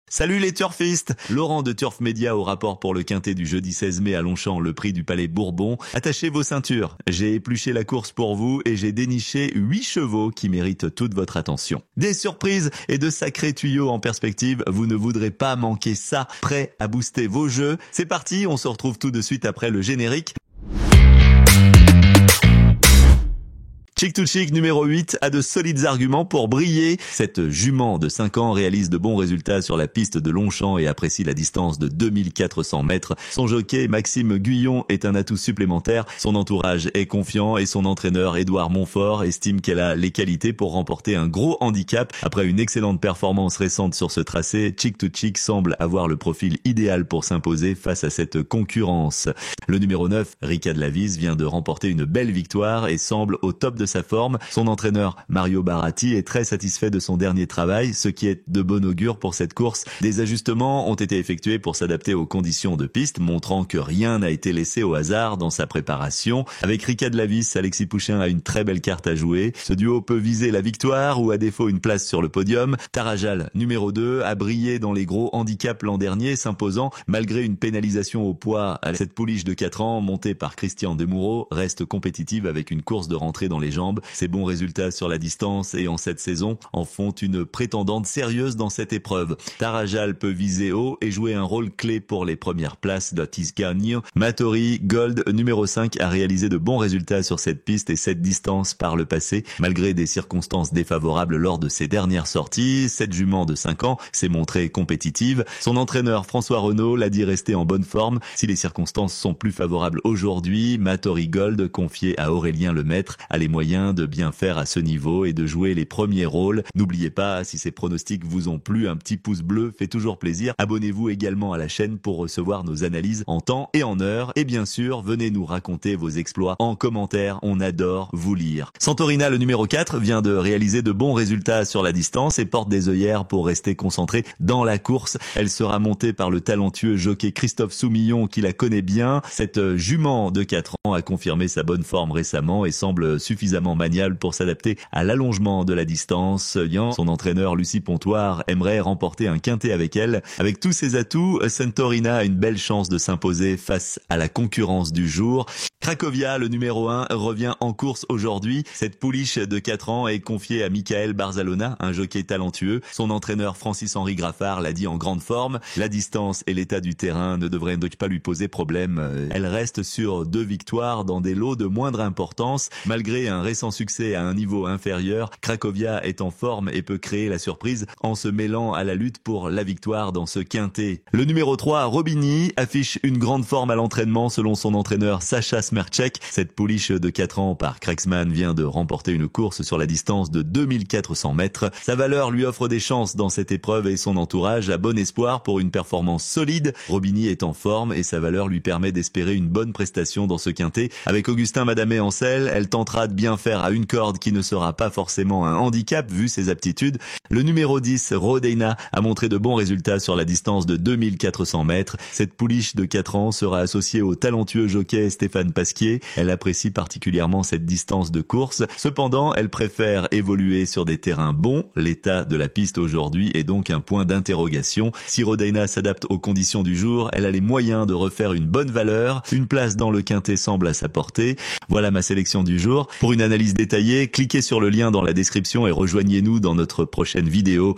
Salut les turfistes! Laurent de Turf Média au rapport pour le quintet du jeudi 16 mai à Longchamp, le prix du Palais Bourbon. Attachez vos ceintures. J'ai épluché la course pour vous et j'ai déniché 8 chevaux qui méritent toute votre attention. Des surprises et de sacrés tuyaux en perspective, vous ne voudrez pas manquer ça. Prêt à booster vos jeux? C'est parti, on se retrouve tout de suite après le générique. Chic to Chic numéro 8 a de solides arguments pour briller. Cette jument de 5 ans réalise de bons résultats sur la piste de Longchamp et apprécie la distance de 2400 mètres. Son jockey Maxime Guyon est un atout supplémentaire. Son entourage est confiant et son entraîneur Édouard Montfort estime qu'elle a les qualités pour remporter un gros handicap. Après une excellente performance récente sur ce tracé, Chic to Chic semble avoir le profil idéal pour s'imposer face à cette concurrence. Le numéro 9, Rika de la Vise, vient de remporter une belle victoire et semble au top de sa forme. Son entraîneur Mario Baratti est très satisfait de son dernier travail, ce qui est de bon augure pour cette course. Des ajustements ont été effectués pour s'adapter aux conditions de piste, montrant que rien n'a été laissé au hasard dans sa préparation. Avec Rika de la Vise, Alexis Pouchin a une très belle carte à jouer. Ce duo peut viser la victoire ou à défaut une place sur le podium. Tarajal, numéro 2, a brillé dans les gros handicaps l'an dernier, s'imposant malgré une pénalisation au poids. Cette pouliche de 4 ans, montée par Christian Demoureau, reste compétitive avec une course de rentrée dans les jambes. Ses bons résultats sur la distance et en cette saison en font une prétendante sérieuse dans cette épreuve. Tarajal peut viser haut et jouer un rôle clé pour les premières places d'Otis Gagne. Matori Gold, numéro 5, a réalisé de bons résultats sur cette piste et cette distance par le passé. Malgré des circonstances défavorables lors de ses dernières sorties, cette jument de 5 ans s'est montrée compétitive. Son entraîneur François Renaud l'a dit rester en bonne forme. Si les circonstances sont plus favorables aujourd'hui, Matori Gold, confié à Aurélien Lemaître, a les moyens de bien faire à ce niveau et de jouer les premiers rôles. N'oubliez pas, si ces pronostics vous ont plu, un petit pouce bleu fait toujours plaisir. Abonnez-vous également à la chaîne pour recevoir nos analyses en temps et en heure. Et bien sûr, venez nous raconter vos exploits en commentaire, on adore vous lire. Santorina, le numéro 4, vient de réaliser de bons résultats sur la distance et porte des œillères pour rester concentrée dans la course. Elle sera montée par le talentueux jockey Christophe Soumillon qui la connaît bien. Cette jument de 4 ans a confirmé sa bonne forme récemment et semble suffisamment maniable pour s'adapter à l'allongement de la distance. Son entraîneur Lucie Pontoire aimerait remporter un quintet avec elle. Avec tous ses atouts, Santorina a une belle chance de s'imposer face à la concurrence du jour. Cracovia, le numéro 1, revient en course aujourd'hui. Cette pouliche de 4 ans est confiée à Michael Barzalona, un jockey talentueux. Son entraîneur Francis-Henri Graffard l'a dit en grande forme. La distance et l'état du terrain ne devraient donc pas lui poser problème. Elle reste sur 2 victoires dans des lots de moindre importance. Malgré un récent succès à un niveau inférieur, Cracovia est en forme et peut créer la surprise en se mêlant à la lutte pour la victoire dans ce quintet. Le numéro 3, Robini, affiche une grande forme à l'entraînement selon son entraîneur Sacha Smerchek. Cette pouliche de 4 ans par Krexman vient de remporter une course sur la distance de 2400 mètres. Sa valeur lui offre des chances dans cette épreuve et son entourage a bon espoir pour une performance solide. Robini est en forme et sa valeur lui permet d'espérer une bonne prestation dans ce quintet. Avec Augustin Madamé-Ancel, elle tentera de bien faire à une corde qui ne sera pas forcément un handicap vu ses aptitudes. Le numéro 10, Rodeina, a montré de bons résultats sur la distance de 2400 mètres. Cette pouliche de 4 ans sera associée au talentueux jockey Stéphane Pasquier. Elle apprécie particulièrement cette distance de course. Cependant, elle préfère évoluer sur des terrains bons. L'état de la piste aujourd'hui est donc un point d'interrogation. Si Rodeina s'adapte aux conditions du jour, elle a les moyens de refaire une bonne valeur. Une place dans le quintet semble à sa portée. Voilà ma sélection du jour. Pour une analyse détaillée, cliquez sur le lien dans la description et rejoignez-nous dans notre prochaine vidéo.